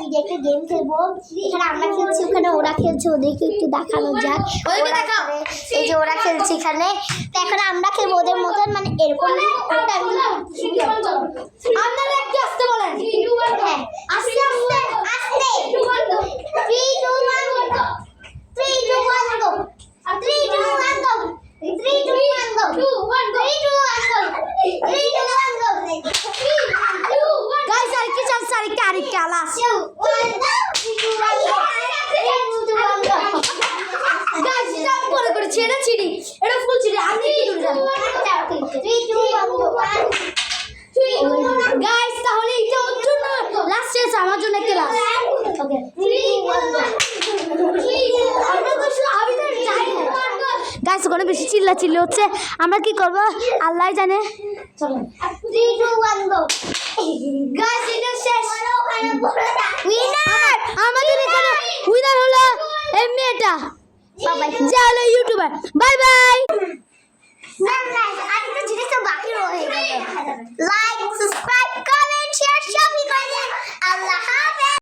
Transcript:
Video একটা game খেলবো। এখানে আমরা খেলছি, ওখানে ওরা খেলছে, ওদেরকে একটু দেখানো যাক। এই যে ওরা খেলছে এখানে, তো এখন আমরা খেলবো ওদের মতন, মানে এরকম আপনারা একটু আসতে বলেন। হ্যাঁ আস্তে আস্তে আস্তে 3 2 1 go 3 2 1 go 3 2 1 go 3 2 1 go 2 1 go 3 2 1 go 3 2 1 go 3 2 1 guys আরেকটা চান্স আরেকটা last 2 1 go 3 2 1 go 3 2 1 go guys stop করে ছেড়ে ছিড়ি এটা ফুল ছিড়ি আমি কি করব 3 2 1 go গাইস তাহলে এটা ওর জন্য লাস্ট চান্স, আমার জন্য একটা লাস্ট। ওকে 3 1 আমরা তো আমি তো চাই গাইস, ওখানে বেশি চিল্লাচিল্লি হচ্ছে, আমরা কি করব আল্লাহই জানে। চলো 3 2 1 গো গাইস, এটা শেষ। উইনার আমাদের এখানে উইনার হলো এই মেয়েটা, বাই বাই, যে হলো ইউটিউবার। Bye bye. না আরেকটা জিনিস তো বাকি রয়ে গেছে।